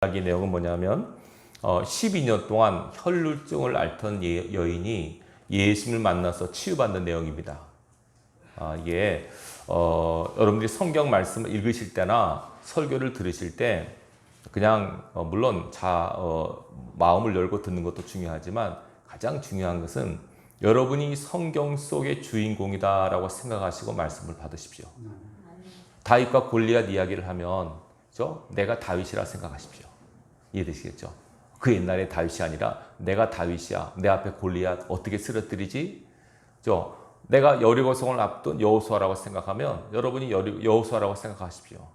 이야기 내용은 뭐냐면 12년 동안 혈루증을 앓던 여인이 예수님을 만나서 치유받는 내용입니다. 이게 여러분들이 성경 말씀을 읽으실 때나 설교를 들으실 때 그냥 물론 마음을 열고 듣는 것도 중요하지만 가장 중요한 것은 여러분이 성경 속의 주인공이다라고 생각하시고 말씀을 받으십시오. 다윗과 골리앗 이야기를 하면 내가 다윗이라 생각하십시오. 이해되시겠죠? 그 옛날에 다윗이 아니라 내가 다윗이야. 내 앞에 골리앗 어떻게 쓰러뜨리지? 내가 여리고성을 앞둔 여호수아라고 생각하면 여러분이 여호수아라고 생각하십시오.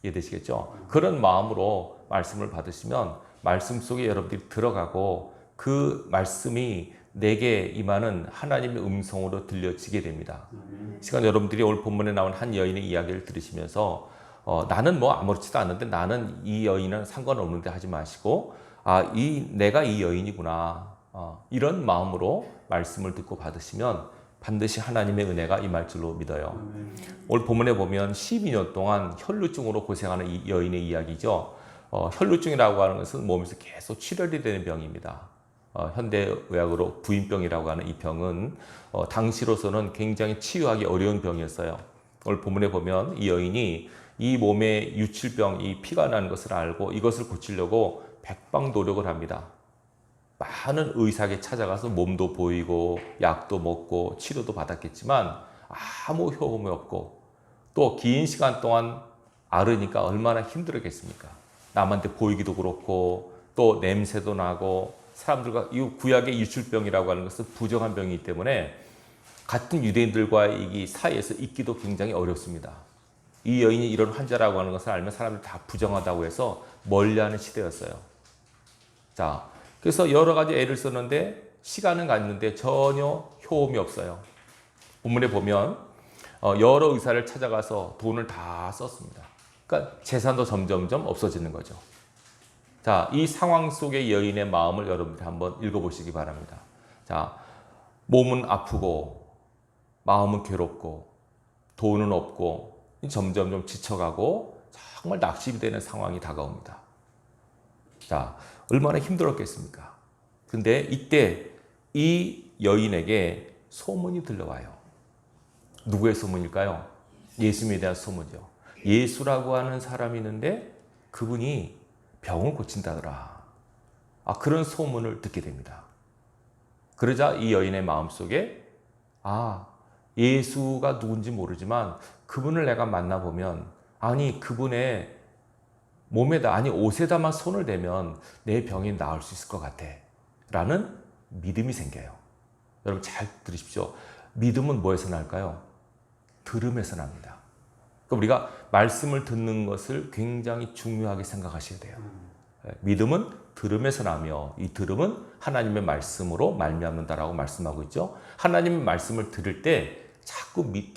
이해되시겠죠? 그런 마음으로 말씀을 받으시면 말씀 속에 여러분들이 들어가고 그 말씀이 내게 임하는 하나님의 음성으로 들려지게 됩니다. 시간 여러분들이 오늘 본문에 나온 한 여인의 이야기를 들으시면서 나는 뭐 아무렇지도 않은데 나는 이 여인은 상관없는데 하지 마시고 내가 이 여인이구나 이런 마음으로 말씀을 듣고 받으시면 반드시 하나님의 은혜가 임할 줄로 믿어요. 오늘 본문에 보면 12년 동안 혈루증으로 고생하는 이 여인의 이야기죠. 혈루증이라고 하는 것은 몸에서 계속 출혈이 되는 병입니다. 현대의학으로 부인병이라고 하는 이 병은 당시로서는 굉장히 치유하기 어려운 병이었어요. 오늘 본문에 보면 이 여인이 이 몸에 유출병, 이 피가 나는 것을 알고 이것을 고치려고 백방 노력을 합니다. 많은 의사에게 찾아가서 몸도 보이고 약도 먹고 치료도 받았겠지만 아무 효험이 없고 또 긴 시간 동안 앓으니까 얼마나 힘들었겠습니까? 남한테 보이기도 그렇고 또 냄새도 나고 사람들과 이 구약의 유출병이라고 하는 것은 부정한 병이기 때문에 같은 유대인들과 이 사이에서 있기도 굉장히 어렵습니다. 이 여인이 이런 환자라고 하는 것을 알면 사람들이 다 부정하다고 해서 멀리하는 시대였어요. 그래서 여러 가지 애를 썼는데 시간은 갔는데 전혀 효험이 없어요. 본문에 보면 여러 의사를 찾아가서 돈을 다 썼습니다. 그러니까 재산도 점점점 없어지는 거죠. 이 상황 속의 여인의 마음을 여러분들이 한번 읽어보시기 바랍니다. 몸은 아프고 마음은 괴롭고 돈은 없고 점점 지쳐가고 정말 낙심이 되는 상황이 다가옵니다. 얼마나 힘들었겠습니까? 근데 이때 이 여인에게 소문이 들려와요. 누구의 소문일까요? 예수님에 대한 소문이죠. 예수라고 하는 사람이 있는데 그분이 병을 고친다더라. 그런 소문을 듣게 됩니다. 그러자 이 여인의 마음속에 예수가 누군지 모르지만 그분을 내가 만나보면 그분의 몸에다 옷에다만 손을 대면 내 병이 나을 수 있을 것 같아 라는 믿음이 생겨요. 여러분 잘 들으십시오. 믿음은 뭐에서 날까요? 들음에서 납니다. 그러니까 우리가 말씀을 듣는 것을 굉장히 중요하게 생각하셔야 돼요. 믿음은 들음에서 나며 이 들음은 하나님의 말씀으로 말미암는다라고 말씀하고 있죠. 하나님의 말씀을 들을 때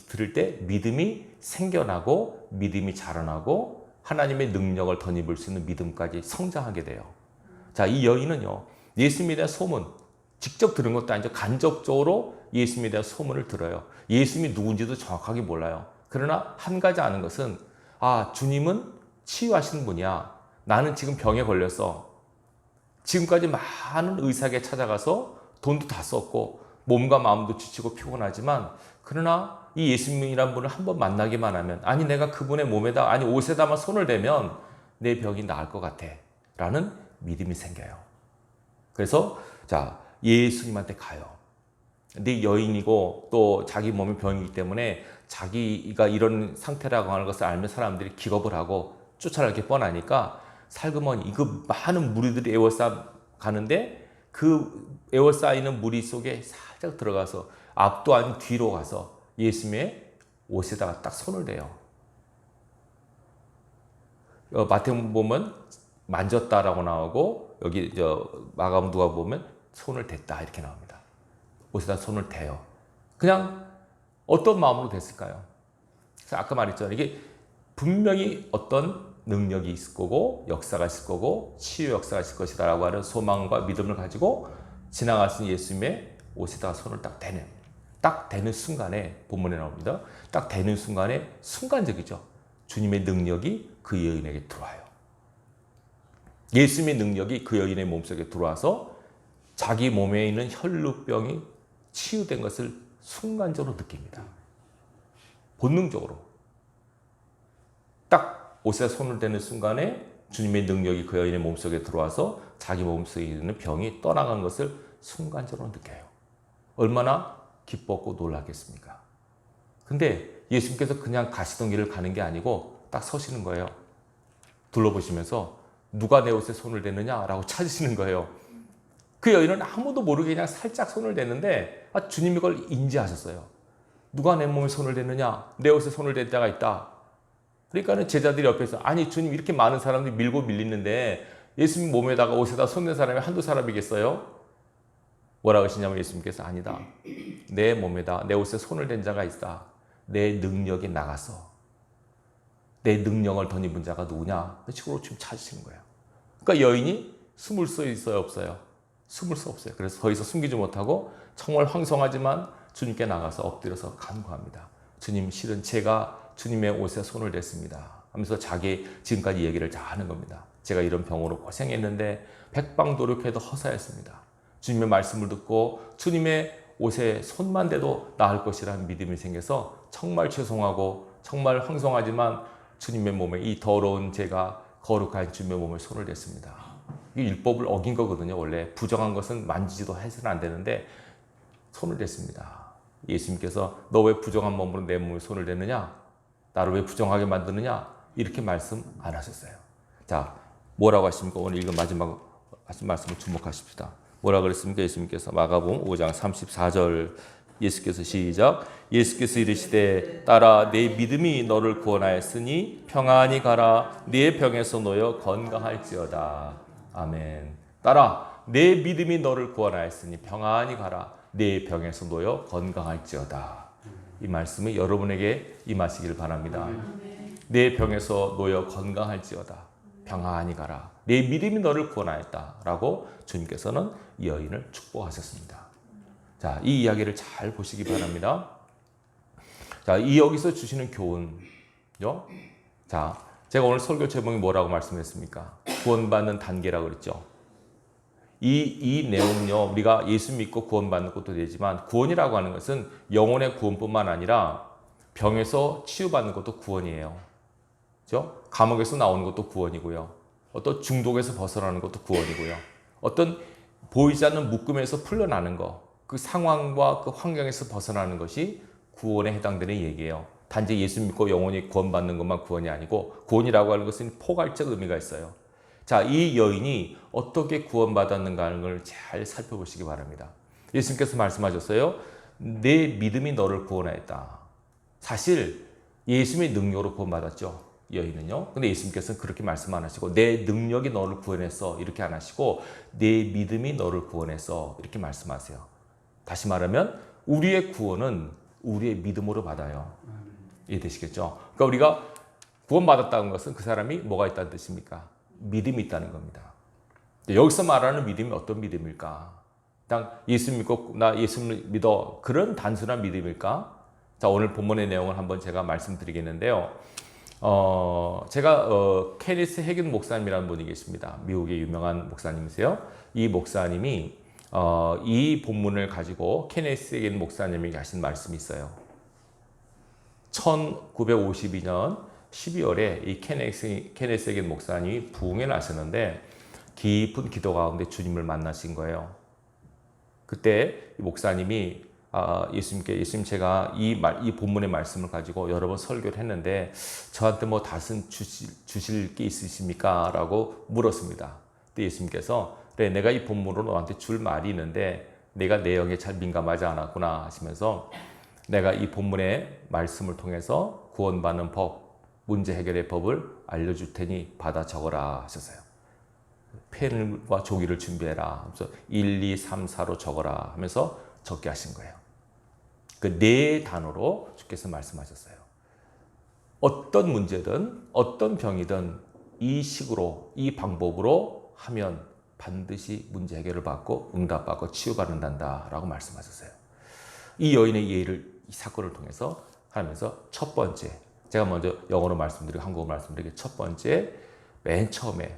들을 때 믿음이 생겨나고 믿음이 자라나고 하나님의 능력을 덧입을 수 있는 믿음까지 성장하게 돼요. 이 여인은요, 예수님에 대한 소문, 직접 들은 것도 아니죠. 간접적으로 예수님에 대한 소문을 들어요. 예수님이 누군지도 정확하게 몰라요. 그러나 한 가지 아는 것은 주님은 치유하시는 분이야. 나는 지금 병에 걸렸어. 지금까지 많은 의사에게 찾아가서 돈도 다 썼고 몸과 마음도 지치고 피곤하지만 그러나 이 예수님이란 분을 한번 만나기만 하면 내가 그분의 몸에다 옷에다만 손을 대면 내 병이 나을 것 같아 라는 믿음이 생겨요. 그래서 예수님한테 가요. 근데 여인이고 또 자기 몸에 병이기 때문에 자기가 이런 상태라고 하는 것을 알면 사람들이 기겁을 하고 쫓아날 게 뻔하니까 살그머니 많은 무리들이 에워싸 가는데 그 에워싸이는 무리 속에 살짝 들어가서 앞도 아닌 뒤로 가서 예수님의 옷에다가 딱 손을 대요. 마태복음 보면 만졌다라고 나오고 여기 마가복음 누가 보면 손을 댔다 이렇게 나옵니다. 옷에다 손을 대요. 그냥 어떤 마음으로 됐을까요? 아까 말했잖아요. 이게 분명히 어떤 능력이 있을 거고 역사가 있을 거고 치유 역사가 있을 것이다 라고 하는 소망과 믿음을 가지고 지나가신 예수님의 옷에다가 손을 딱 대는 순간에 본문에 나옵니다. 딱 대는 순간에 순간적이죠. 주님의 능력이 그 여인에게 들어와요. 예수님의 능력이 그 여인의 몸속에 들어와서 자기 몸에 있는 혈루병이 치유된 것을 순간적으로 느낍니다. 본능적으로. 딱 옷에 손을 대는 순간에 주님의 능력이 그 여인의 몸속에 들어와서 자기 몸속에 있는 병이 떠나간 것을 순간적으로 느껴요. 얼마나 기뻤고 놀랐겠습니까? 근데 예수님께서 그냥 가시던 길을 가는 게 아니고 딱 서시는 거예요. 둘러보시면서 누가 내 옷에 손을 대느냐라고 찾으시는 거예요. 그 여인은 아무도 모르게 그냥 살짝 손을 댔는데 주님이 그걸 인지하셨어요. 누가 내 몸에 손을 댔느냐? 내 옷에 손을 댄 자가 있다. 그러니까는 제자들이 옆에서 아니 주님 이렇게 많은 사람들이 밀고 밀리는데 예수님 몸에다가 옷에다 손댄 사람이 한두 사람이겠어요? 뭐라고 하시냐면 예수님께서 아니다. 내 몸에다 내 옷에 손을 댄 자가 있다. 내 능력이 나가서 내 능력을 덧입은 자가 누구냐? 그 식으로 지금 찾으시는 거예요. 그러니까 여인이 숨을 수 있어요, 없어요? 숨을 수 없어요. 그래서 더 이상 숨기지 못하고 정말 황송하지만 주님께 나가서 엎드려서 간구합니다. 주님, 실은 제가 주님의 옷에 손을 댔습니다. 하면서 자기 지금까지 얘기를 다 하는 겁니다. 제가 이런 병으로 고생했는데 백방도력해도 허사였습니다. 주님의 말씀을 듣고 주님의 옷에 손만 대도 나을 것이라는 믿음이 생겨서 정말 죄송하고 정말 황송하지만 주님의 몸에 이 더러운 제가 거룩한 주님의 몸에 손을 댔습니다. 이 율법을 어긴 거거든요. 원래 부정한 것은 만지지도 해서는 안 되는데 손을 댔습니다. 예수님께서 너 왜 부정한 몸으로 내 몸에 손을 대느냐? 나를 왜 부정하게 만드느냐? 이렇게 말씀 안 하셨어요. 자, 뭐라고 하십니까? 오늘 읽은 마지막 하신 말씀을 주목하십시다. 뭐라 그랬습니까? 예수님께서 마가복음 5장 34절 예수께서 시작 예수께서 이르시되 딸아 내 믿음이 너를 구원하였으니 평안히 가라 네 병에서 놓여 건강할지어다. 아멘. 딸아 내 믿음이 너를 구원하였으니 평안히 가라 네 병에서 놓여 건강할지어다. 이 말씀이 여러분에게 임하시기를 바랍니다. 내 병에서 놓여 건강할지어다. 평안히 가라. 내 믿음이 너를 구원하였다라고 주님께서는 이 여인을 축복하셨습니다. 자, 이 이야기를 잘 보시기 바랍니다. 자, 이 여기서 주시는 교훈요. 자, 제가 오늘 설교 제목이 뭐라고 말씀했습니까? 구원받는 단계라고 그랬죠. 이 내용은요, 우리가 예수 믿고 구원받는 것도 되지만 구원이라고 하는 것은 영혼의 구원뿐만 아니라 병에서 치유받는 것도 구원이에요. 그렇죠? 감옥에서 나오는 것도 구원이고요. 어떤 중독에서 벗어나는 것도 구원이고요. 어떤 보이지 않는 묶음에서 풀려나는 것, 그 상황과 그 환경에서 벗어나는 것이 구원에 해당되는 얘기예요. 단지 예수 믿고 영혼이 구원받는 것만 구원이 아니고 구원이라고 하는 것은 포괄적 의미가 있어요. 자, 이 여인이 어떻게 구원받았는가 하는 걸 잘 살펴보시기 바랍니다. 예수님께서 말씀하셨어요. 내 믿음이 너를 구원하였다. 사실 예수님의 능력으로 구원받았죠. 여인은요. 근데 예수님께서는 그렇게 말씀 안 하시고 내 능력이 너를 구원했어 이렇게 안 하시고 내 믿음이 너를 구원했어 이렇게 말씀하세요. 다시 말하면 우리의 구원은 우리의 믿음으로 받아요. 이해되시겠죠? 그러니까 우리가 구원받았다는 것은 그 사람이 뭐가 있다는 뜻입니까? 믿음이 있다는 겁니다. 여기서 말하는 믿음이 어떤 믿음일까? 그냥 예수 믿고 나 예수 믿어 그런 단순한 믿음일까? 자, 오늘 본문의 내용을 한번 제가 말씀드리겠는데요. 제가 케니스 해균 목사님이라는 분이 계십니다. 미국의 유명한 목사님이세요. 이 목사님이 이 본문을 가지고 케니스 해균 목사님이 하신 말씀이 있어요. 1952년 12월에 이 케니스 해균 목사님이 부흥에 나셨는데 깊은 기도 가운데 주님을 만나신 거예요. 그때 이 목사님이 예수님 제가 이 본문의 말씀을 가지고 여러 번 설교를 했는데 저한테 뭐 다신 주실 게 있으십니까? 라고 물었습니다. 그때 예수님께서 그래 내가 이 본문으로 너한테 줄 말이 있는데 내가 내용에 잘 민감하지 않았구나 하시면서 내가 이 본문의 말씀을 통해서 구원받는 법, 문제 해결의 법을 알려줄 테니 받아 적어라 하셨어요. 펜과 종이를 준비해라. 그래서 1, 2, 3, 4로 적어라 하면서 적게 하신 거예요. 그 네 단어로 주께서 말씀하셨어요. 어떤 문제든 어떤 병이든 이 식으로 이 방법으로 하면 반드시 문제 해결을 받고 응답받고 치유받는단다 라고 말씀하셨어요. 이 여인의 예를 이 사건을 통해서 하면서 첫 번째 제가 먼저 영어로 말씀드리고 한국어로 말씀드리고 첫 번째 맨 처음에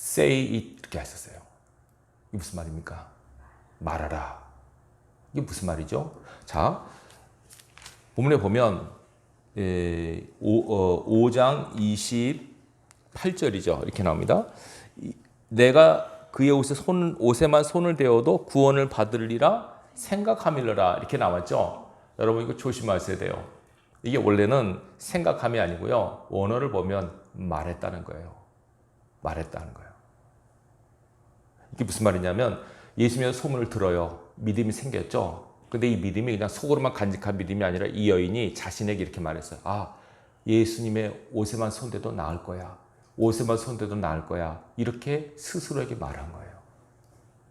say it 이렇게 하셨어요. 이게 무슨 말입니까? 말하라. 이게 무슨 말이죠? 자, 본문에 보면 5장 28절이죠. 이렇게 나옵니다. 내가 그의 옷에만 손을 대어도 구원을 받으리라 생각함이라 이렇게 나왔죠. 여러분 이거 조심하셔야 돼요. 이게 원래는 생각함이 아니고요. 원어를 보면 말했다는 거예요. 말했다는 거예요. 이게 무슨 말이냐면 예수님의 소문을 들어요. 믿음이 생겼죠. 근데 이 믿음이 그냥 속으로만 간직한 믿음이 아니라 이 여인이 자신에게 이렇게 말했어요. 아, 예수님의 옷에만 손대도 나을 거야. 옷에만 손대도 나을 거야. 이렇게 스스로에게 말한 거예요.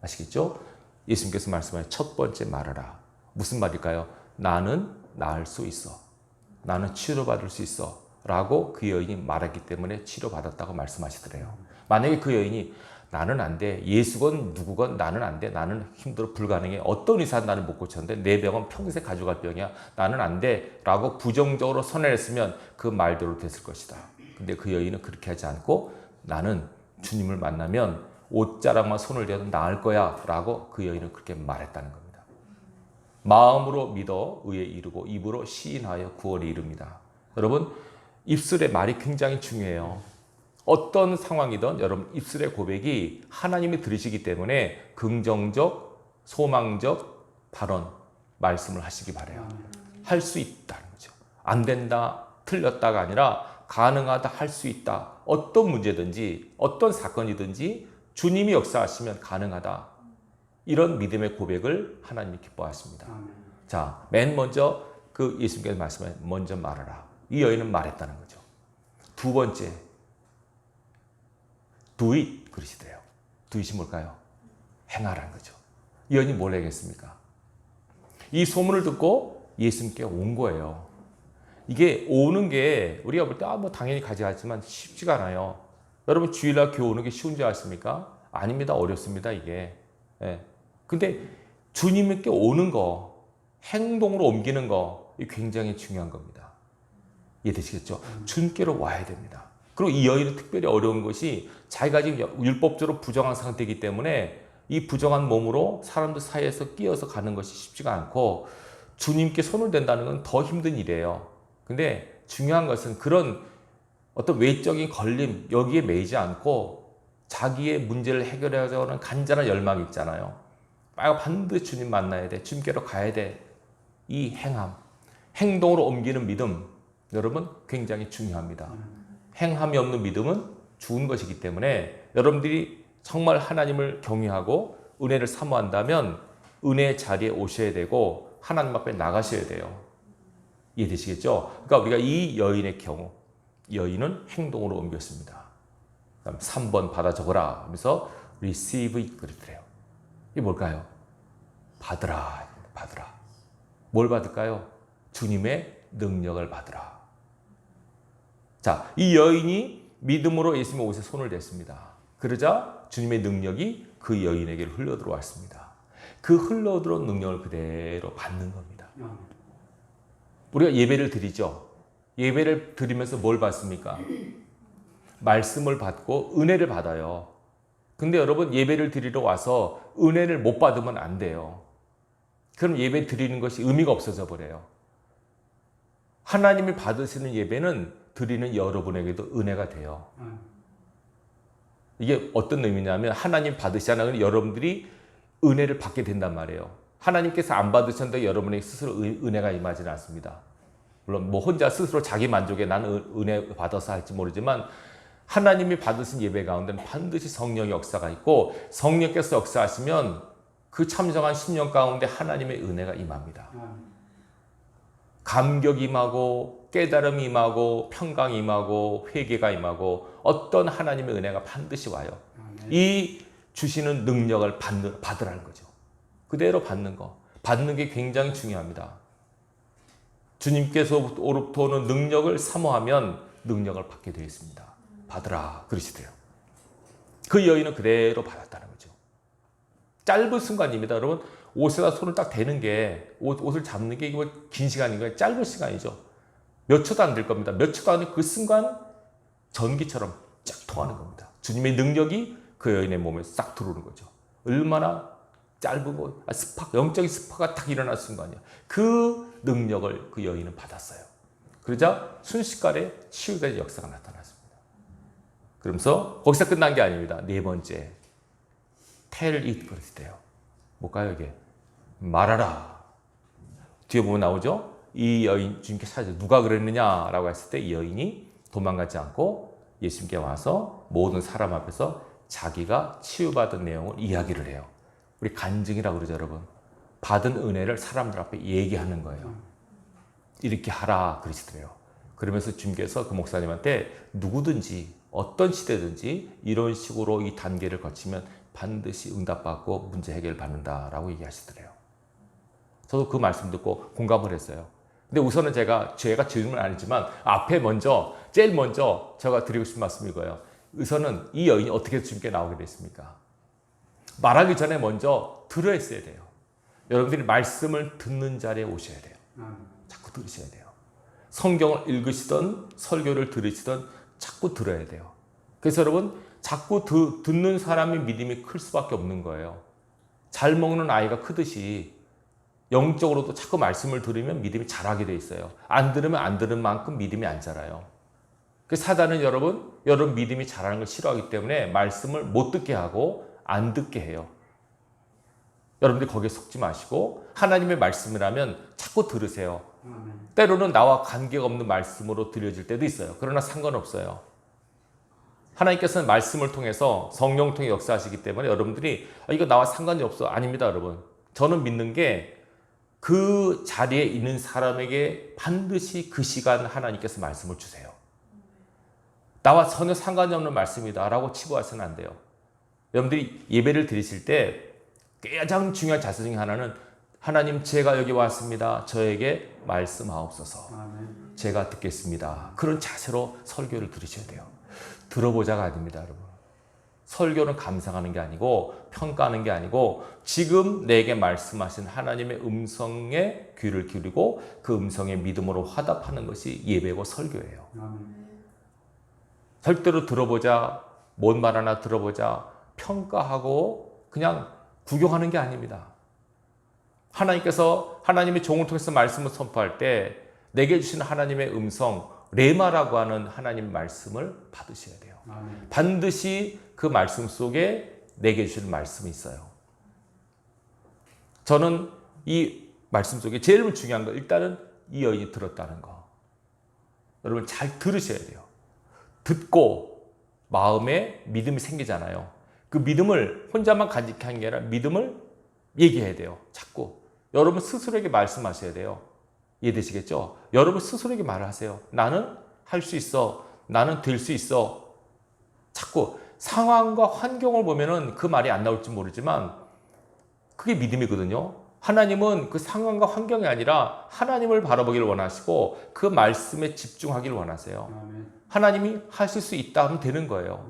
아시겠죠? 예수님께서 말씀하신 첫 번째 말하라. 무슨 말일까요? 나는 나을 수 있어. 나는 치료받을 수 있어. 라고 그 여인이 말했기 때문에 치료받았다고 말씀하시더래요. 만약에 그 여인이 나는 안 돼. 예수건 누구건 나는 안 돼. 나는 힘들어 불가능해. 어떤 의사는 나는 못 고쳤는데 내 병은 평생 가져갈 병이야. 나는 안 돼. 라고 부정적으로 선언했으면 그 말대로 됐을 것이다. 근데 그 여인은 그렇게 하지 않고 나는 주님을 만나면 옷자락만 손을 대도 나을 거야. 라고 그 여인은 그렇게 말했다는 겁니다. 마음으로 믿어 의에 이르고 입으로 시인하여 구원에 이릅니다. 여러분 입술의 말이 굉장히 중요해요. 어떤 상황이든 여러분 입술의 고백이 하나님이 들으시기 때문에 긍정적, 소망적 발언, 말씀을 하시기 바라요. 할 수 있다는 거죠. 안 된다, 틀렸다가 아니라 가능하다, 할 수 있다. 어떤 문제든지 어떤 사건이든지 주님이 역사하시면 가능하다. 이런 믿음의 고백을 하나님이 기뻐하십니다. 자, 맨 먼저 그 예수님께서 말씀하신 먼저 말하라. 이 여인은 말했다는 거죠. 두 번째, do it 그러시대요. do it이 뭘까요? 행하라는 거죠. 이 여인이 뭘 하겠습니까? 이 소문을 듣고 예수님께 온 거예요. 이게 오는 게 우리가 볼 때 뭐 당연히 가져가지만 쉽지가 않아요. 여러분 주일날 교회 오는 게 쉬운 줄 아십니까? 아닙니다. 어렵습니다. 이게. 예. 근데 주님께 오는 거, 행동으로 옮기는 거, 이게 굉장히 중요한 겁니다. 이해되시겠죠? 주님께로 와야 됩니다. 그리고 이 여인은 특별히 어려운 것이 자기가 지금 율법적으로 부정한 상태이기 때문에 이 부정한 몸으로 사람들 사이에서 끼어서 가는 것이 쉽지가 않고 주님께 손을 댄다는 건 더 힘든 일이에요. 근데 중요한 것은 그런 어떤 외적인 걸림, 여기에 매이지 않고 자기의 문제를 해결하려고 하는 간절한 열망이 있잖아요. 반드시 주님 만나야 돼. 주님께로 가야 돼. 이 행함, 행동으로 옮기는 믿음, 여러분 굉장히 중요합니다. 행함이 없는 믿음은 죽은 것이기 때문에 여러분들이 정말 하나님을 경외하고 은혜를 사모한다면 은혜의 자리에 오셔야 되고 하나님 앞에 나가셔야 돼요. 이해되시겠죠? 그러니까 우리가 이 여인의 경우 여인은 행동으로 옮겼습니다. 그다음 3번 받아 적어라 하면서 receive it 그랬더래요. 이게 뭘까요? 받으라. 받으라. 뭘 받을까요? 주님의 능력을 받으라. 자, 이 여인이 믿음으로 예수님의 옷에 손을 댔습니다. 그러자 주님의 능력이 그 여인에게 흘러 들어왔습니다. 그 흘러 들어온 능력을 그대로 받는 겁니다. 우리가 예배를 드리죠. 예배를 드리면서 뭘 받습니까? 말씀을 받고 은혜를 받아요. 근데 여러분 예배를 드리러 와서 은혜를 못 받으면 안 돼요. 그럼 예배 드리는 것이 의미가 없어져 버려요. 하나님이 받으시는 예배는 드리는 여러분에게도 은혜가 돼요. 이게 어떤 의미냐면 하나님 받으시잖아요. 여러분들이 은혜를 받게 된단 말이에요. 하나님께서 안 받으셨는데 여러분에게 스스로 은혜가 임하지는 않습니다. 물론 뭐 혼자 스스로 자기 만족에 나는 은혜 받아서 할지 모르지만 하나님이 받으신 예배 가운데는 반드시 성령의 역사가 있고 성령께서 역사하시면 그 참정한 심령 가운데 하나님의 은혜가 임합니다. 감격이 임하고 깨달음이 임하고 평강이 임하고 회개가 임하고 어떤 하나님의 은혜가 반드시 와요. 이 주시는 능력을 받으라는 거죠. 그대로 받는 거. 받는 게 굉장히 중요합니다. 주님께서로부터 오는 능력을 사모하면 능력을 받게 되어 있습니다. 받으라 그러시대요. 그 여인은 그대로 받았다는 거죠. 짧은 순간입니다. 여러분 옷에다 손을 딱 대는 게 옷을 잡는 게 긴 시간인 짧은 시간이죠. 몇 초도 안 될 겁니다. 몇 초도 안 될 그 순간 전기처럼 쫙 통하는 겁니다. 주님의 능력이 그 여인의 몸에 싹 들어오는 거죠. 얼마나 짧은 거, 영적인 스파가 딱 일어날 순간이야. 그 능력을 그 여인은 받았어요. 그러자 순식간에 치유된 역사가 나타났습니다. 그러면서 거기서 끝난 게 아닙니다. 네 번째, tell it 그랬대요. 뭘까요 이게? 말하라. 뒤에 보면 나오죠. 이 여인 주님께 찾아서 누가 그랬느냐라고 했을 때 이 여인이 도망가지 않고 예수님께 와서 모든 사람 앞에서 자기가 치유받은 내용을 이야기를 해요. 우리 간증이라고 그러죠, 여러분. 받은 은혜를 사람들 앞에 얘기하는 거예요. 이렇게 하라 그러시더래요. 그러면서 주님께서 그 목사님한테 누구든지 어떤 시대든지 이런 식으로 이 단계를 거치면 반드시 응답받고 문제 해결 받는다라고 얘기하시더래요. 저도 그 말씀 듣고 공감을 했어요. 근데 우선은 제가 질문 안 했지만 앞에 제일 먼저 제가 드리고 싶은 말씀이 이거예요. 우선은 이 여인이 어떻게 주님께 나오게 됐습니까? 말하기 전에 먼저 들어야 했어야 돼요. 여러분들이 말씀을 듣는 자리에 오셔야 돼요. 자꾸 들으셔야 돼요. 성경을 읽으시던 설교를 들으시던 자꾸 들어야 돼요. 그래서 여러분 자꾸 듣는 사람이 믿음이 클 수밖에 없는 거예요. 잘 먹는 아이가 크듯이 영적으로도 자꾸 말씀을 들으면 믿음이 자라게 돼 있어요. 안 들으면 안 들은 만큼 믿음이 안 자라요. 그래서 사단은 여러분 믿음이 자라는 걸 싫어하기 때문에 말씀을 못 듣게 하고 안 듣게 해요. 여러분들이 거기에 속지 마시고 하나님의 말씀이라면 자꾸 들으세요. 때로는 나와 관계가 없는 말씀으로 들려질 때도 있어요. 그러나 상관없어요. 하나님께서는 말씀을 통해서 성령을 통해 역사하시기 때문에 여러분들이 이거 나와 상관이 없어. 아닙니다, 여러분. 저는 믿는 게 그 자리에 있는 사람에게 반드시 그 시간 하나님께서 말씀을 주세요. 나와 전혀 상관이 없는 말씀이다 라고 치부하시면 안 돼요. 여러분들이 예배를 드리실 때 가장 중요한 자세 중에 하나는 하나님 제가 여기 왔습니다. 저에게 말씀하옵소서. 제가 듣겠습니다. 그런 자세로 설교를 들으셔야 돼요. 들어보자가 아닙니다, 여러분. 설교는 감상하는 게 아니고 평가하는 게 아니고 지금 내게 말씀하신 하나님의 음성에 귀를 기울이고 그 음성에 믿음으로 화답하는 것이 예배고 설교예요. 절대로 들어보자, 뭔 말 하나 들어보자, 평가하고 그냥 구경하는 게 아닙니다. 하나님께서 하나님의 종을 통해서 말씀을 선포할 때 내게 주신 하나님의 음성, 레마라고 하는 하나님의 말씀을 받으셔야 돼요. 반드시 그 말씀 속에 내게 주시는 말씀이 있어요. 저는 이 말씀 속에 제일 중요한 거 일단은 이 여인이 들었다는 거. 여러분 잘 들으셔야 돼요. 듣고 마음에 믿음이 생기잖아요. 그 믿음을 혼자만 간직하는 게 아니라 믿음을 얘기해야 돼요. 자꾸. 여러분 스스로에게 말씀하셔야 돼요. 이해되시겠죠? 여러분 스스로에게 말을 하세요. 나는 할 수 있어. 나는 될 수 있어. 자꾸 상황과 환경을 보면은 그 말이 안 나올지 모르지만 그게 믿음이거든요. 하나님은 그 상황과 환경이 아니라 하나님을 바라보기를 원하시고 그 말씀에 집중하기를 원하세요. 하나님이 하실 수 있다 하면 되는 거예요.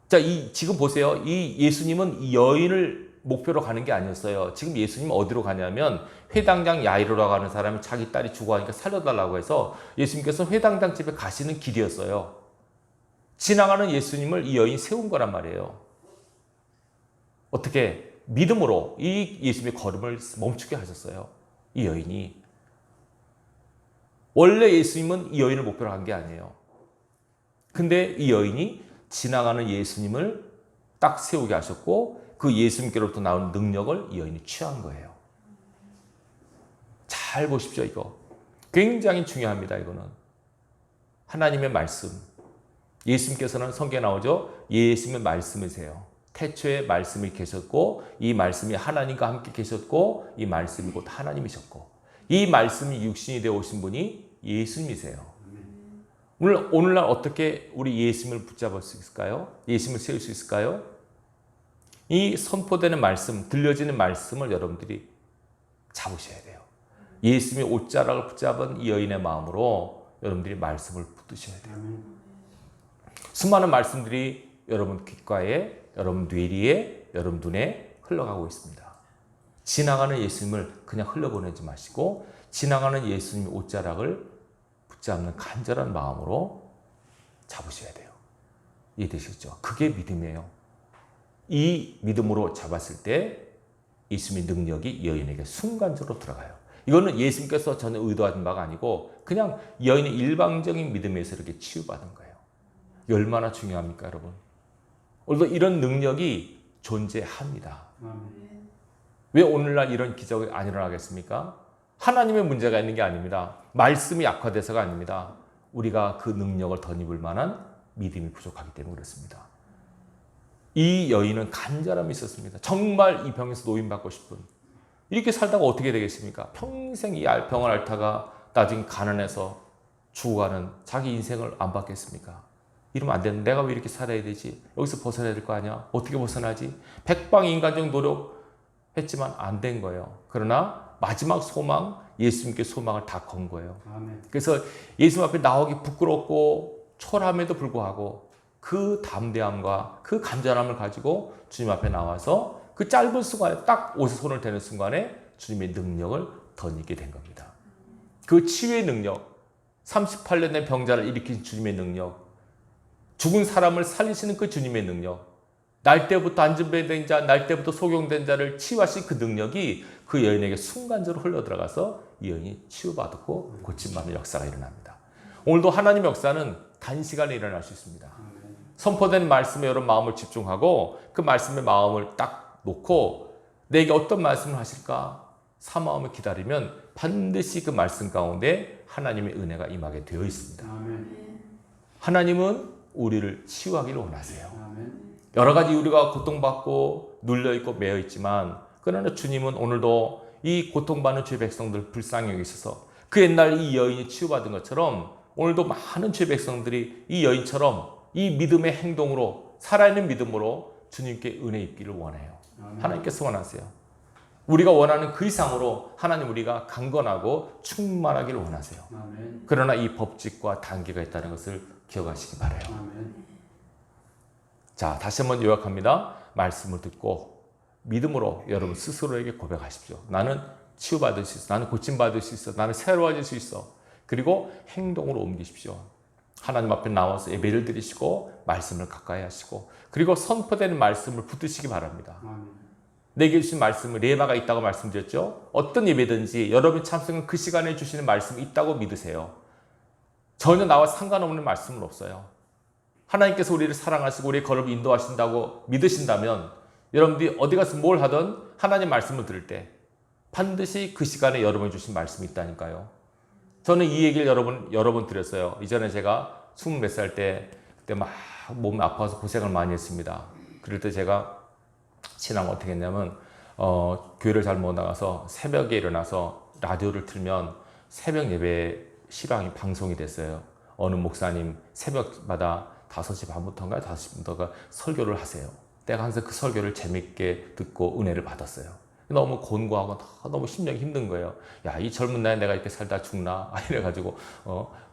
자, 지금 보세요. 이 예수님은 이 여인을 목표로 가는 게 아니었어요. 지금 예수님은 어디로 가냐면 회당장 야이로라고 하는 사람이 자기 딸이 죽어가니까 살려달라고 해서 예수님께서 회당장 집에 가시는 길이었어요. 지나가는 예수님을 이 여인이 세운 거란 말이에요. 어떻게? 믿음으로 이 예수님의 걸음을 멈추게 하셨어요. 이 여인이. 원래 예수님은 이 여인을 목표로 한 게 아니에요. 근데 이 여인이 지나가는 예수님을 딱 세우게 하셨고 그 예수님께로부터 나오는 능력을 이 여인이 취한 거예요. 잘 보십시오, 이거. 굉장히 중요합니다, 이거는. 하나님의 말씀. 예수님께서는 성경에 나오죠? 예수님의 말씀이세요. 태초에 말씀이 계셨고 이 말씀이 하나님과 함께 계셨고 이 말씀이 곧 하나님이셨고 이 말씀이 육신이 되어 오신 분이 예수님이세요. 오늘날 어떻게 우리 예수님을 붙잡을 수 있을까요? 예수님을 세울 수 있을까요? 이 선포되는 말씀, 들려지는 말씀을 여러분들이 잡으셔야 돼요. 예수님의 옷자락을 붙잡은 이 여인의 마음으로 여러분들이 말씀을 붙드셔야 돼요. 수많은 말씀들이 여러분 귓가에, 여러분 뇌리에, 여러분 눈에 흘러가고 있습니다. 지나가는 예수님을 그냥 흘려보내지 마시고 지나가는 예수님의 옷자락을 붙잡는 간절한 마음으로 잡으셔야 돼요. 이해되시죠? 그게 믿음이에요. 이 믿음으로 잡았을 때 예수님의 능력이 여인에게 순간적으로 들어가요. 이거는 예수님께서 전혀 의도하신 바가 아니고 그냥 여인의 일방적인 믿음에서 이렇게 치유받은 거예요. 얼마나 중요합니까, 여러분? 오늘도 이런 능력이 존재합니다. 왜 오늘날 이런 기적이 안 일어나겠습니까? 하나님의 문제가 있는 게 아닙니다. 말씀이 약화돼서가 아닙니다. 우리가 그 능력을 덧입을 만한 믿음이 부족하기 때문에 그렇습니다. 이 여인은 간절함이 있었습니다. 정말 이 병에서 노인받고 싶은. 이렇게 살다가 어떻게 되겠습니까? 평생 이 병을 앓다가 나중에 가난해서 죽어가는 자기 인생을 안 받겠습니까? 이러면 안 되는데 내가 왜 이렇게 살아야 되지? 여기서 벗어나야 될 거 아니야? 어떻게 벗어나지? 백방인간적 노력했지만 안 된 거예요. 그러나 마지막 소망, 예수님께 소망을 다 건 거예요. 아멘. 그래서 예수님 앞에 나오기 부끄럽고 초라함에도 불구하고 그 담대함과 그 간절함을 가지고 주님 앞에 나와서 그 짧은 순간에 딱 옷에 손을 대는 순간에 주님의 능력을 덧입게 된 겁니다. 그 치유의 능력, 38년 된 병자를 일으킨 주님의 능력, 죽은 사람을 살리시는 그 주님의 능력, 날 때부터 안전벨된 자, 날 때부터 소경된 자를 치유하신 그 능력이 그 여인에게 순간적으로 흘러들어가서 이 여인이 치유받고 고침받는 역사가 일어납니다. 오늘도 하나님의 역사는 단시간에 일어날 수 있습니다. 선포된 말씀에 여러분 마음을 집중하고 그 말씀의 마음을 딱 놓고 내게 어떤 말씀을 하실까 사마음을 기다리면 반드시 그 말씀 가운데 하나님의 은혜가 임하게 되어 있습니다. 하나님은 우리를 치유하기를 원하세요. 여러 가지 우리가 고통받고 눌려있고 매여있지만 그러나 주님은 오늘도 이 고통받는 주의 백성들 불쌍히 여기셔서 그 옛날 이 여인이 치유받은 것처럼 오늘도 많은 주의 백성들이 이 여인처럼 이 믿음의 행동으로 살아있는 믿음으로 주님께 은혜 입기를 원해요. 하나님께서 원하세요. 우리가 원하는 그 이상으로 하나님 우리가 강건하고 충만하기를 원하세요. 그러나 이 법칙과 단계가 있다는 것을 기억하시기 바라요. 자, 다시 한번 요약합니다. 말씀을 듣고 믿음으로 여러분 스스로에게 고백하십시오. 나는 치유받을 수 있어. 나는 고침받을 수 있어. 나는 새로워질 수 있어. 그리고 행동으로 옮기십시오. 하나님 앞에 나와서 예배를 드리시고 말씀을 가까이 하시고 그리고 선포되는 말씀을 붙드시기 바랍니다. 내게 주신 말씀은 레마가 있다고 말씀드렸죠. 어떤 예배든지 여러분이 참석한 그 시간에 주시는 말씀이 있다고 믿으세요. 전혀 나와 상관없는 말씀은 없어요. 하나님께서 우리를 사랑하시고 우리의 걸음을 인도하신다고 믿으신다면 여러분들이 어디 가서 뭘 하든 하나님 말씀을 들을 때 반드시 그 시간에 여러분이 주신 말씀이 있다니까요. 저는 이 얘기를 여러 번 드렸어요. 이전에 제가 20몇 살 때 그때 막 몸이 아파서 고생을 많이 했습니다. 그럴 때 제가 신앙을 어떻게 했냐면 교회를 잘 못 나가서 새벽에 일어나서 라디오를 틀면 새벽 예배 시방이 방송이 됐어요. 어느 목사님 새벽마다 5시 반부터인가 5시부터가 설교를 하세요. 내가 항상 그 설교를 재밌게 듣고 은혜를 받았어요. 너무 곤고하고 너무 심령이 힘든 거예요. 야, 이 젊은 나이에 내가 이렇게 살다 죽나? 이래가지고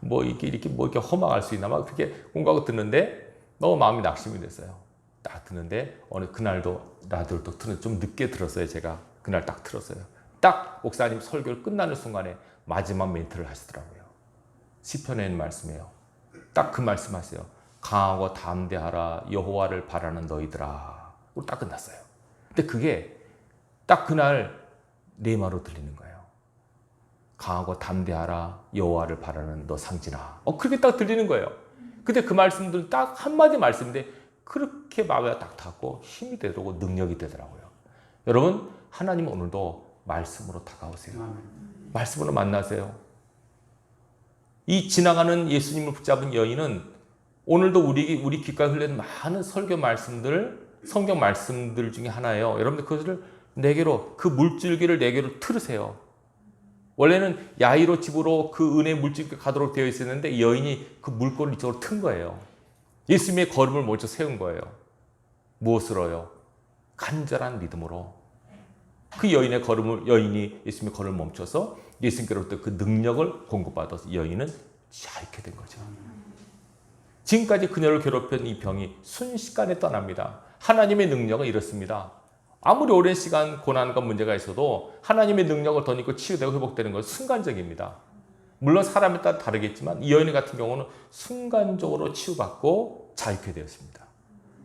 뭐 이렇게 허망할 수 있나? 막 그렇게 공부하고 듣는데 너무 마음이 낙심이 됐어요. 딱 듣는데 어느 그날도 라디오를 또 좀 늦게 들었어요. 제가 그날 딱 들었어요. 딱 목사님 설교를 끝나는 순간에 마지막 멘트를 하시더라고요. 시편에 있는 말씀이에요. 딱 그 말씀하세요. 강하고 담대하라 여호와를 바라는 너희들아. 딱 끝났어요. 근데 그게 딱 그날 레마로 들리는 거예요. 강하고 담대하라 여호와를 바라는 너 상진아. 그렇게 딱 들리는 거예요. 근데 그 말씀들은 딱 한마디 말씀인데 그렇게 마음에 딱 닿고 힘이 되더라고 능력이 되더라고요. 여러분 하나님 오늘도 말씀으로 다가오세요. 말씀으로 만나세요. 이 지나가는 예수님을 붙잡은 여인은 오늘도 우리 귓가에 흘리는 많은 설교 말씀들, 성경 말씀들 중에 하나예요. 여러분들 그것을 내게로 그 물줄기를 내게로 틀으세요. 원래는 야이로 집으로 그 은혜의 물줄기가 가도록 되어 있었는데 여인이 그 물꼬를 이쪽으로 튼 거예요. 예수님의 걸음을 먼저 세운 거예요. 무엇으로요? 간절한 믿음으로. 그 여인이 예수님의 걸음을 멈춰서 예수님께로부터 그 능력을 공급받아서 여인은 자유케 된 거죠. 지금까지 그녀를 괴롭힌 이 병이 순식간에 떠납니다. 하나님의 능력은 이렇습니다. 아무리 오랜 시간 고난과 문제가 있어도 하나님의 능력을 덧입고 치유되고 회복되는 것은 순간적입니다. 물론 사람에 따라 다르겠지만 이 여인 같은 경우는 순간적으로 치유받고 자유케 되었습니다.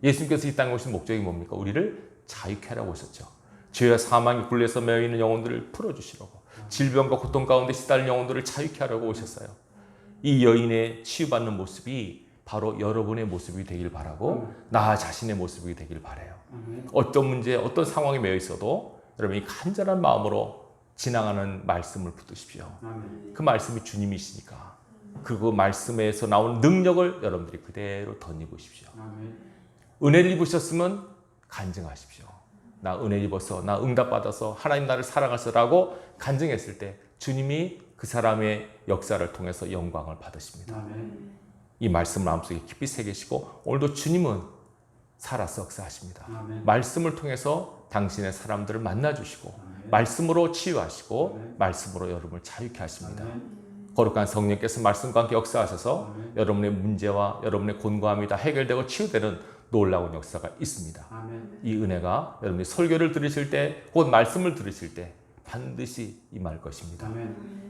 예수님께서 이 땅에 오신 목적이 뭡니까? 우리를 자유케 하라고 오셨죠. 죄와 사망의 굴레에서 매여 있는 영혼들을 풀어주시려고, 질병과 고통 가운데 시달린 영혼들을 자유케 하라고 오셨어요. 이 여인의 치유받는 모습이 바로 여러분의 모습이 되길 바라고 나 자신의 모습이 되길 바라요. 어떤 문제, 어떤 상황에 매여 있어도 여러분이 간절한 마음으로 지나가는 말씀을 붙드십시오. 그 말씀이 주님이시니까 그 말씀에서 나오는 능력을 여러분들이 그대로 덧입으십시오. 은혜를 입으셨으면 간증하십시오. 나 은혜 입어서, 나 응답받아서 하나님 나를 사랑하시라고 간증했을 때 주님이 그 사람의 역사를 통해서 영광을 받으십니다. 이 말씀을 마음속에 깊이 새기시고 오늘도 주님은 살아서 역사하십니다. 말씀을 통해서 당신의 사람들을 만나주시고 말씀으로 치유하시고 말씀으로 여러분을 자유케 하십니다. 거룩한 성령께서 말씀과 함께 역사하셔서 여러분의 문제와 여러분의 곤고함이 다 해결되고 치유되는 놀라운 역사가 있습니다. 이 은혜가 여러분이 설교를 들으실 때 혹은 말씀을 들으실 때 반드시 임할 것입니다.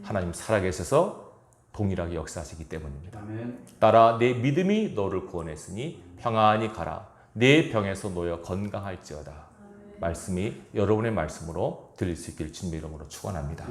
하나님 살아계셔서 동일하게 역사하시기 때문입니다. 따라 내 믿음이 너를 구원했으니 평안히 가라. 내 병에서 놓여 건강할지어다. 말씀이 여러분의 말씀으로 들릴 수 있기를 주님의 이름으로 축원합니다.